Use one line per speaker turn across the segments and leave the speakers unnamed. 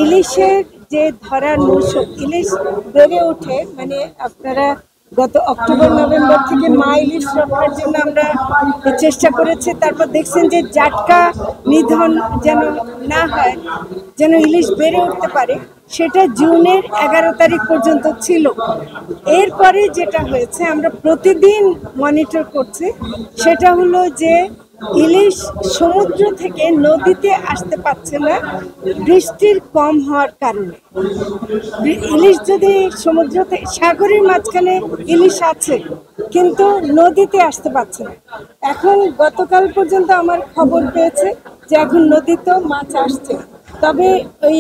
ইলিশের যে ধরার মৌসুম, ইলিশ বেড়ে ওঠে, মানে আপনারা গত অক্টোবর নভেম্বর থেকে মা ইলিশ রক্ষার জন্য আমরা চেষ্টা করেছি। তারপর দেখছেন যে জাটকা নিধন যেন না হয়, যেন ইলিশ বেড়ে উঠতে পারে, সেটা জুনের 11 তারিখ পর্যন্ত ছিল। এরপরে যেটা হয়েছে, আমরা প্রতিদিন মনিটর করছি, সেটা হলো যে ইলিশ সমুদ্র থেকে নদীতে আসতে পারছে না বৃষ্টির কম হওয়ার কারণে। ইলিশ যদি সমুদ্র থেকে, সাগরের মাঝখানে ইলিশ আছে কিন্তু নদীতে আসতে পারছে না। এখন গতকাল পর্যন্ত আমার খবর পেয়েছে যে এখন নদীতেও মাছ আসছে, তবে ওই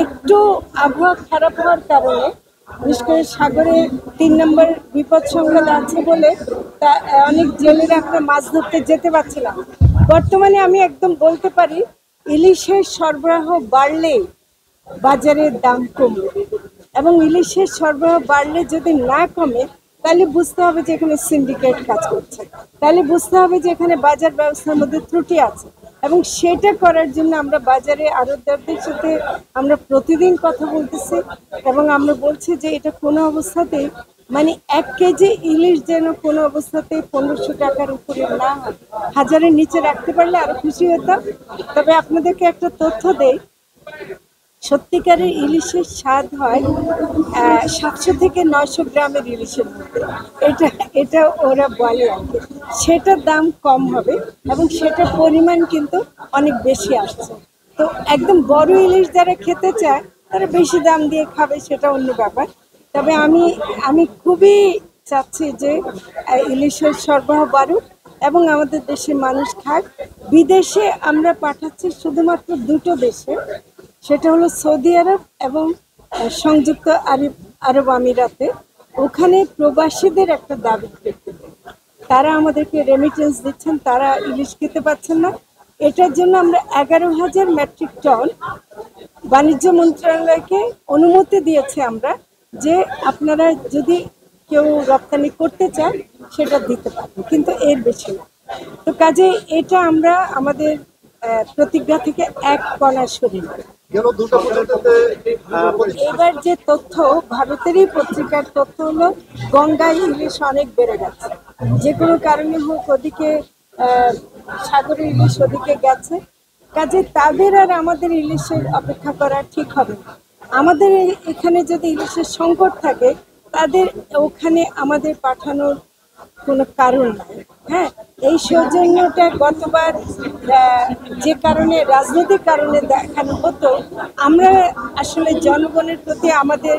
একটু আবহাওয়া খারাপ হওয়ার কারণে, বিশেষ করে সাগরে 3 নম্বর বিপদ সংবাদ আছে বলে তা অনেক জেলেরা আমরা মাছ ধরতে যেতে পারছিলাম। বর্তমানে আমি একদম বলতে পারি ইলিশের সরবরাহ বাড়লে বাজারের দাম কমবে, এবং ইলিশের সরবরাহ বাড়লে যদি না কমে তাহলে বুঝতে হবে যে এখানে সিন্ডিকেট কাজ করছে, তাহলে বুঝতে হবে যে এখানে বাজার ব্যবস্থার মধ্যে ত্রুটি আছে। এবং সেটা করার জন্য আমরা বাজারে আড়তদারদের সাথে আমরা প্রতিদিন কথা বলতেছি, এবং আমরা বলছি যে এটা কোনো অবস্থাতেই, মানে 1 কেজি ইলিশ যেন কোনো অবস্থাতেই 1500 টাকার উপরে না হয়। 1000-এর নিচে রাখতে পারলে আরো খুশি হতাম। তবে আপনাদেরকে একটা তথ্য দেই, সত্যিকারের ইলিশের স্বাদ হয় 700 থেকে 900 গ্রামের ইলিশের মধ্যে। এটা ওরা বলে আর কি। সেটার দাম কম হবে এবং সেটার পরিমাণ কিন্তু অনেক বেশি আসছে। তো একদম বড় ইলিশ যারা খেতে চায় তারা বেশি দাম দিয়ে খাবে, সেটা অন্য ব্যাপার। তবে আমি খুবই চাচ্ছি যে ইলিশের সরবরাহ বাড়ুক এবং আমাদের দেশের মানুষ খাক। বিদেশে আমরা পাঠাচ্ছি শুধুমাত্র 2টো দেশে, সেটা হলো সৌদি আরব এবং সংযুক্ত আরব আমিরাতে। ওখানে প্রবাসীদের একটা দাবি প্রেক্ষিতে তারা আমাদেরকে রেমিটেন্স দিচ্ছেন, তারা ইলিশ খেতে পাচ্ছেন না। এটার জন্য আমরা 11,000 মেট্রিক টন বাণিজ্য মন্ত্রণালয়কে অনুমতি দিয়েছে আমরা, যে আপনারা যদি কেউ রপ্তানি করতে চান সেটা দিতে পারবেন, কিন্তু এর বেশি না। তো কাজে এটা আমরা আমাদের প্রতিজ্ঞা থেকে এক কণা সরি না। এবার যে তথ্য, ভারতেরই পত্রিকার তথ্য হলো গঙ্গায় ইলিশ অনেক বেড়ে গেছে, যে কোনো কারণে হোক ওদিকে সাগরে ইলিশ ওদিকে গেছে। কাজে তাদের আর আমাদের ইলিশের অপেক্ষা করা ঠিক হবে না। আমাদের এখানে যদি ইলিশের সংকট থাকে, তাদের ওখানে আমাদের পাঠানোর কোনো কারণ নাই। হ্যাঁ, এই সৌজন্যটা গতবার যে কারণে, রাজনৈতিক কারণে দেখানো হতো, আমরা আসলে জনগণের প্রতি আমাদের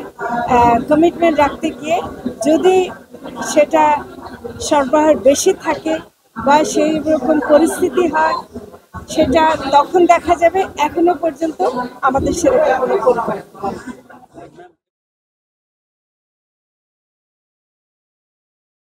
কমিটমেন্ট রাখতে গিয়ে যদি সেটা সরবরাহ বেশি থাকে বা সেই রকম পরিস্থিতি হয়, সেটা তখন দেখা যাবে। এখনো পর্যন্ত আমাদের সেরকম কোনো পরিকল্পনা